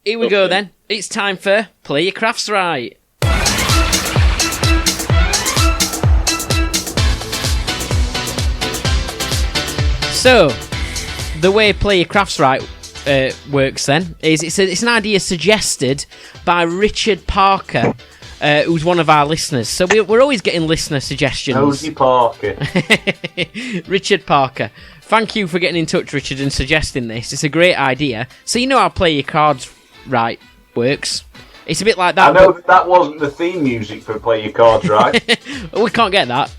here we go then. It's time for Play Your Crafts Right. So, the way Play Your Crafts Right works then is it's an idea suggested by Richard Parker, who's one of our listeners. So we're always getting listener suggestions. Nosy Parker. Richard Parker. Thank you for getting in touch, Richard, and suggesting this. It's a great idea. So you know how Play Your Cards Right works. It's a bit like that. I know that wasn't the theme music for Play Your Cards Right. We can't get that.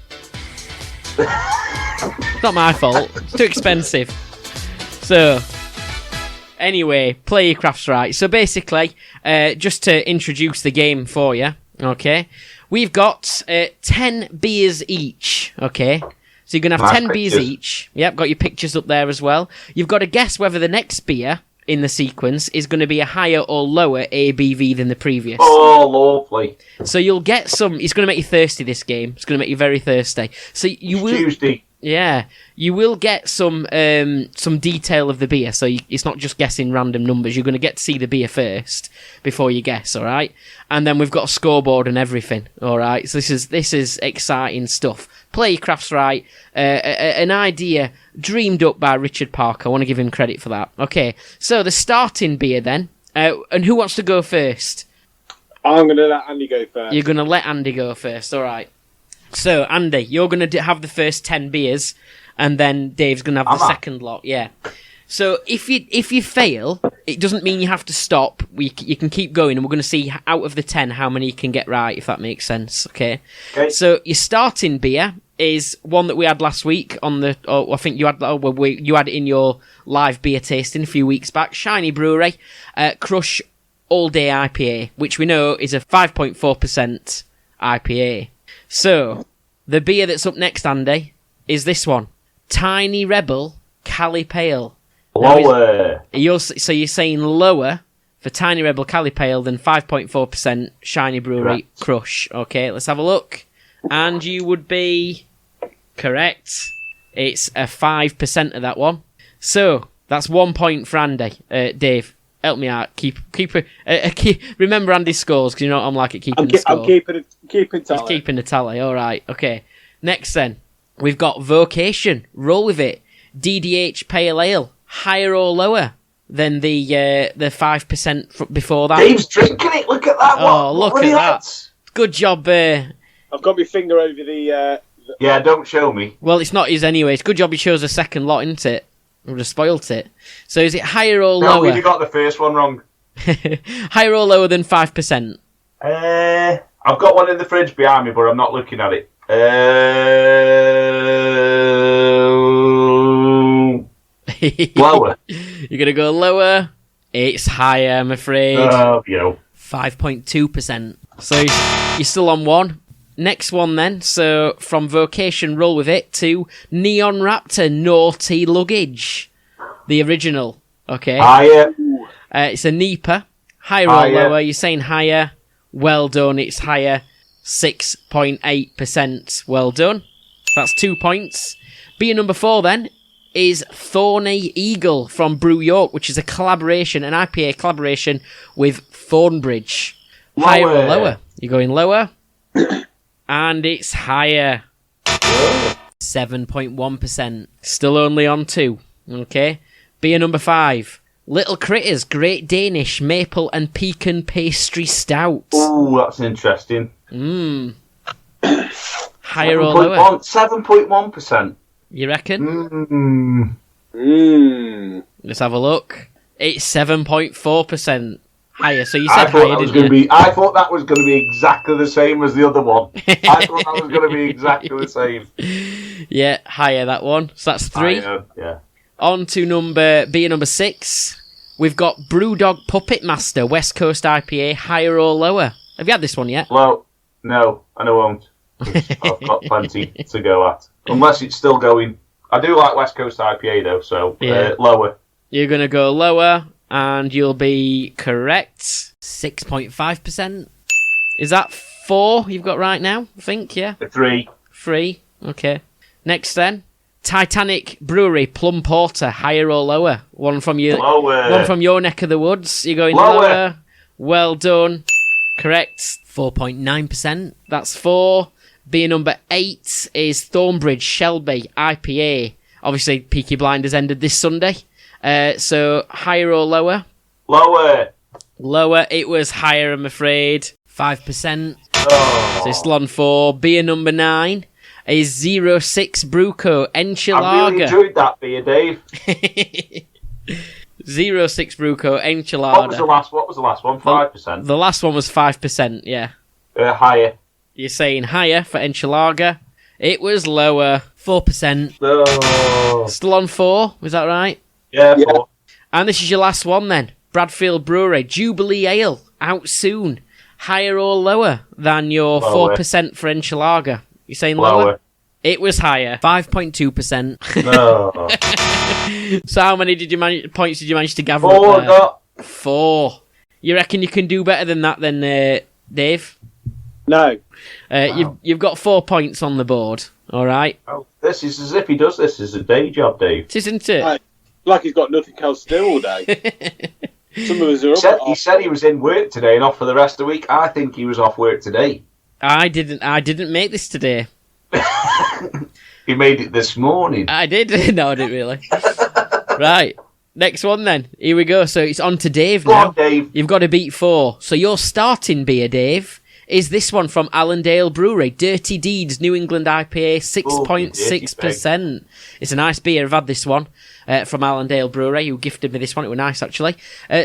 It's not my fault. It's too expensive. So, anyway, Play Your Crafts Right. So basically, just to introduce the game for you, okay, we've got 10 beers each, okay? So you're going to have 10 beers each. Yep, got your pictures up there as well. You've got to guess whether the next beer in the sequence is going to be a higher or lower ABV than the previous. Oh, lovely. So you'll get some... It's going to make you thirsty, this game. It's going to make you very thirsty. So you will... Tuesday. Yeah, you will get some detail of the beer, so it's not just guessing random numbers. You're going to get to see the beer first before you guess, all right? And then we've got a scoreboard and everything, all right? So this is exciting stuff. Play Your Crafts Right, an idea dreamed up by Richard Parker. I want to give him credit for that. Okay, so the starting beer then, and who wants to go first? I'm going to let Andy go first. You're going to let Andy go first, all right. So, Andy, you're going to have the first 10 beers, and then Dave's going to have the second lot, yeah. So, if you fail, it doesn't mean you have to stop. You can keep going, and we're going to see out of the 10 how many you can get right, if that makes sense, okay? So, your starting beer is one that we had last week on the... I think you had it in your live beer tasting a few weeks back. Shiny Brewery, Crush All Day IPA, which we know is a 5.4% IPA. So, the beer that's up next, Andy, is this one. Tiny Rebel Cali Pale. Lower. So you're saying lower for Tiny Rebel Cali Pale than 5.4% Shiny Brewery Crush. Okay, let's have a look. And you would be correct. It's a 5% of that one. So, that's 1 point for Andy. Dave, help me out. Remember Andy's scores, because you know what I'm like at keeping the score. I'm keeping tally. He's keeping the tally, alright, okay. Next then, we've got Vocation. Roll with it. DDH Pale Ale. Higher or lower than the 5% before that? Dave's drinking it, look at that one. Oh, look at that. Good job. I've got my finger over the... Yeah, don't show me. Well, it's not his anyway. It's good job he chose a second lot, isn't it? I would have spoilt it. So is it higher or lower? No, you got the first one wrong. Higher or lower than 5%? I've got one in the fridge behind me, but I'm not looking at it. Lower. You're going to go lower? It's higher, I'm afraid. Oh, 5.2%. So you're still on one. Next one then. So from Vocation, roll with it, to Neon Raptor Naughty Luggage. The original. Okay. Higher. It's a NEPA. Higher or lower? You're saying higher. Well done. It's higher. 6.8%. Well done. That's 2 points. Beer number 4 then is Thorny Eagle from Brew York, which is a collaboration, an IPA collaboration with Thornbridge. Higher or lower? You're going lower. And it's higher. 7.1%. Still only on 2. Okay. Beer number 5. Little Critters Great Danish Maple and Pecan Pastry Stout. Ooh, that's interesting. Higher or lower? 7.1%. You reckon? Let's have a look. It's 7.4% higher. So you said higher, didn't you? I thought that was going to be exactly the same as the other one. I thought that was going to be exactly the same. Yeah, higher that one. So that's 3. Yeah. On to beer number 6. We've got Brewdog Puppet Master West Coast IPA. Higher or lower? Have you had this one yet? Well, no, and I won't. I've got plenty to go at. Unless it's still going. I do like West Coast IPA though, so lower. You're going to go lower, and you'll be correct. 6.5%. Is that 4 you've got right now, I think, yeah? 3. 3, okay. Next then, Titanic Brewery Plum Porter, higher or lower? One from your neck of the woods. You're going lower. Well done. Correct. 4.9%. That's 4. Beer number 8 is Thornbridge Shelby IPA. Obviously, Peaky Blinders ended this Sunday. So, higher or lower? Lower. Lower. It was higher, I'm afraid. 5%. Oh. So, it's on 4. Beer number 9 is 06 Bruco Enchilada. I really enjoyed that beer, Dave. 06 Bruco Enchilada. What was the last one? 5%? The last one was 5%, yeah. Higher. You're saying higher for Enchilada. It was lower. 4%. Oh. Still on 4, was that right? Yeah, 4. And this is your last one then. Bradfield Brewery Jubilee Ale. Out soon. Higher or lower than your Lower. 4% for Enchilada? You're saying lower? It was higher. 5.2%. No. So how many points did you manage to gather 4 up there? got. 4. You reckon you can do better than that then, Dave? No. Wow. You've got 4 points on the board. All right. Oh, this is as if he does this as a day job, Dave. Isn't it? Right. Like he's got nothing else to do all day. Some of us are up. He said he was in work today and off for the rest of the week. I think he was off work today. I didn't make this today. He made it this morning. I did. No, I didn't really. Right. Next one then. Here we go. So it's on to Dave Go now. on, Dave. You've got to beat 4. So your starting beer, Dave, is this one from Allendale Brewery. Dirty Deeds New England IPA, 6.6%. It's a nice beer. I've had this one from Allendale Brewery, who gifted me this one. It was nice, actually.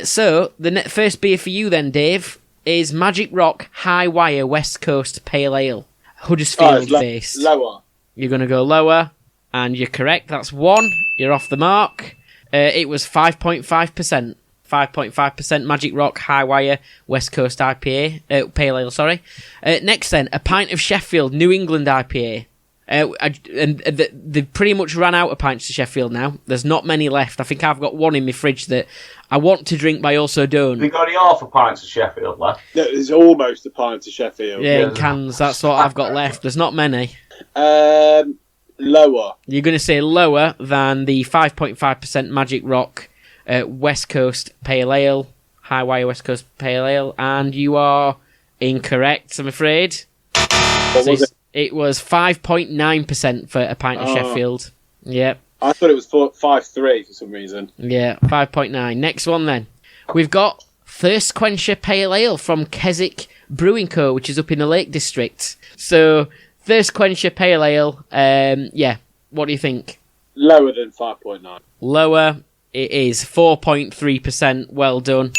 So the first beer for you then, Dave, is Magic Rock High Wire West Coast Pale Ale. Huddersfield based. Lower. You're going to go lower, and you're correct. That's 1. You're off the mark. It was 5.5%. 5.5% Magic Rock High Wire West Coast IPA. Pale Ale, sorry. Next then, a pint of Sheffield New England IPA. And they pretty much ran out of pints of Sheffield now. There's not many left. I think I've got one in my fridge that I want to drink, but I also don't. Have you got any half a pints of Sheffield left? No, there's almost a pint of Sheffield. Yeah, in cans. That's what I've got left. There's not many. Lower. You're going to say lower than the 5.5% Magic Rock West Coast Pale Ale, High Wire West Coast Pale Ale, and you are incorrect, I'm afraid. What was it? It was 5.9% for a pint of Sheffield. Yep. I thought it was 5.3 for some reason. Yeah, 5.9. Next one then. We've got Thirst Quencher Pale Ale from Keswick Brewing Co., which is up in the Lake District. So, Thirst Quencher Pale Ale, yeah, what do you think? Lower than 5.9. Lower, it is 4.3%. Well done.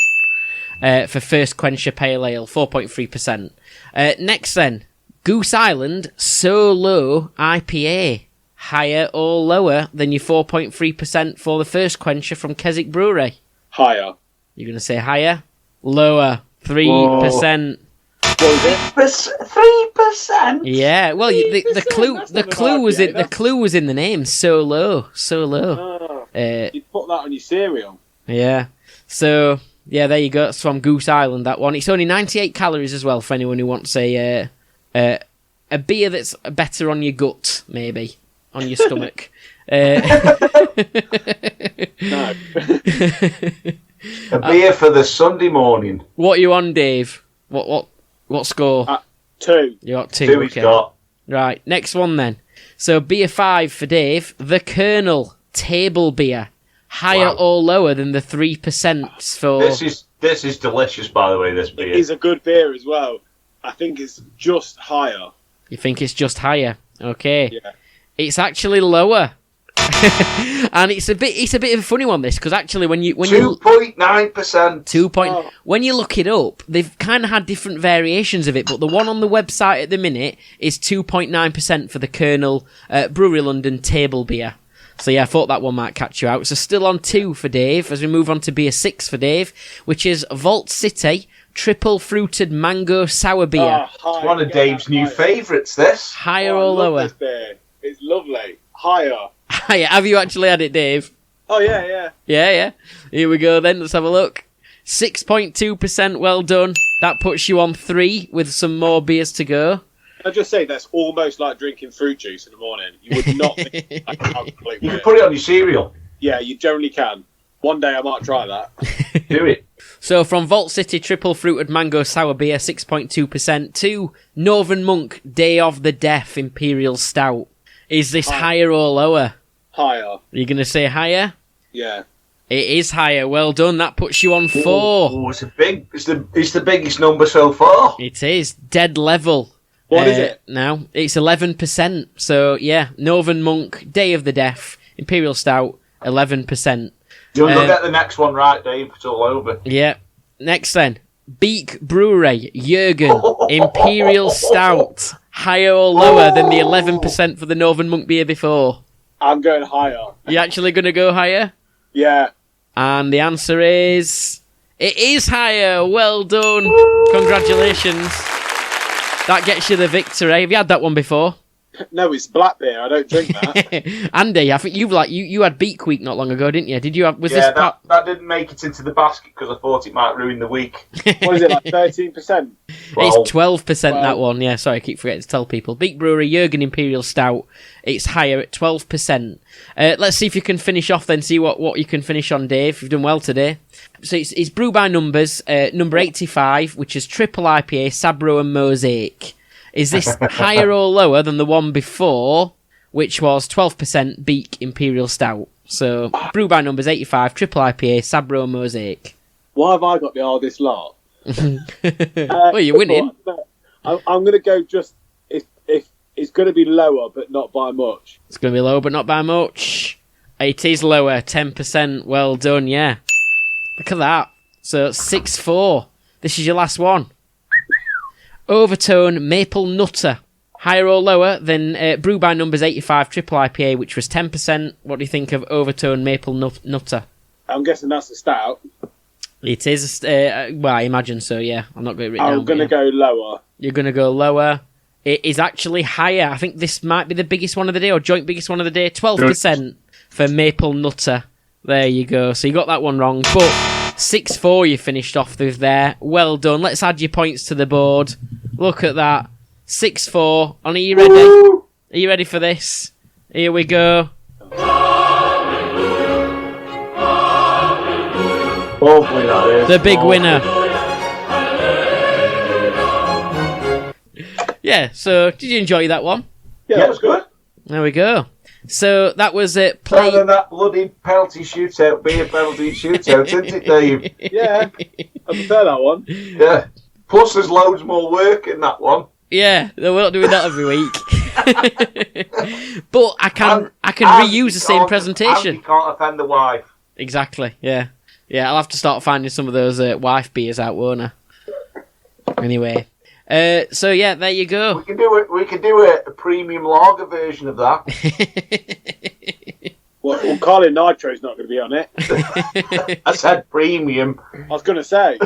For Thirst Quencher Pale Ale, 4.3%. Next then, Goose Island Solo IPA. Higher or lower than your 4.3% for the Thirst Quencher from Keswick Brewery? Higher. You're going to say higher? Lower. 3%. What was it? 3%. Yeah, well, the clue was in the name. So low. Oh, you'd put that on your cereal. Yeah. So, yeah, there you go. It's from Goose Island, that one. It's only 98 calories as well for anyone who wants a beer that's better on your gut, maybe. On your stomach. No. A beer for the Sunday morning. What are you on, Dave? What score? 2. You got 2. 2 he's got. Right, next one then. So beer 5 for Dave. The Colonel Table Beer. Higher or lower than the 3% for... This is delicious, by the way, this beer. It is a good beer as well. I think it's just higher. You think it's just higher? Okay. Yeah. It's actually lower. And it's a bit of a funny one, this, because actually when you 2.9%. When you look it up, they've kind of had different variations of it, but the one on the website at the minute is 2.9% for the Colonel Brewery London Table Beer. So yeah, I thought that one might catch you out. So still on 2 for Dave, as we move on to beer 6 for Dave, which is Vault City Triple Fruited Mango Sour Beer. It's one of Dave's new favourites, this. Higher or lower? This beer. It's lovely. Higher. Have you actually had it, Dave? Oh, yeah. Yeah. Here we go then, let's have a look. 6.2%, well done. That puts you on 3 with some more beers to go. I just say that's almost like drinking fruit juice in the morning. You would not think alcoholic You can beer. put it on your cereal. Yeah, you generally can. One day I might try that. Do it. So from Vault City Triple Fruited Mango Sour Beer, 6.2%, to Northern Monk Day of the Deaf Imperial Stout. Is this higher or lower? Higher. Are you going to say higher? Yeah. It is higher. Well done. That puts you on 4. Oh, it's the biggest number so far. It is. Dead level. What is it? Now, it's 11%. So, yeah, Northern Monk Day of the Deaf Imperial Stout, 11%. You'll get the next one right, Dave. It's all over. Yeah. Next then. Beak Brewery Jurgen Imperial Stout. Higher or lower than the 11% for the Northern Monk beer before? I'm going higher. You actually going to go higher? Yeah. And the answer is... It is higher. Well done. Congratulations. That gets you the victory. Have you had that one before? No, it's black beer. I don't drink that. Andy, I think you had Beak Week not long ago, didn't you? Did you have? That didn't make it into the basket because I thought it might ruin the week. What is it, like 13%? It's 12%, that one. Yeah, sorry, I keep forgetting to tell people. Beak Brewery Jurgen Imperial Stout. It's higher at 12%. Let's see if you can finish off then. See what you can finish on, Dave. You've done well today. So it's brew by numbers. Number 85, which is triple IPA, Sabro and Mosaic. Is this higher or lower than the one before, which was 12% Beak Imperial Stout? So, brew by numbers 85, triple IPA, Sabro Mosaic. Why have I got the hardest lot? Well, you're winning. I'm going to go just... If it's going to be lower, but not by much. It's going to be lower, but not by much. It is lower, 10%. Well done, yeah. Look at that. So, 6-4. This is your last one. Overtone Maple Nutter. Higher or lower than brew by numbers 85 triple IPA, which was 10%. What do you think of Overtone Maple Nutter? I'm guessing that's a stout. It is, well, I imagine so, yeah. I'm not going to read it down. I'm going to go lower. You're going to go lower. It is actually higher. I think this might be the biggest one of the day, or joint biggest one of the day. 12% for Maple Nutter. There you go. So you got that one wrong, but 6-4 you finished off with there. Well done. Let's add your points to the board. Look at that. 6-4. Are you ready? Are you ready for this? Here we go. Hopefully that is. The big winner. Yeah, so did you enjoy that one? Yeah, that was good. There we go. So that was Better than that bloody penalty shootout, beer penalty shootout, isn't it, Dave? Yeah, I prefer that one. Yeah. Plus, there's loads more work in that one. Yeah, we're not doing that every week. But I can reuse the same presentation. And you can't offend the wife. Exactly. Yeah. Yeah. I'll have to start finding some of those wife beers out, won't I? Anyway. So yeah, there you go. We can do a premium lager version of that. Well, Carlin Nitro's not going to be on it. I said premium. I was going to say.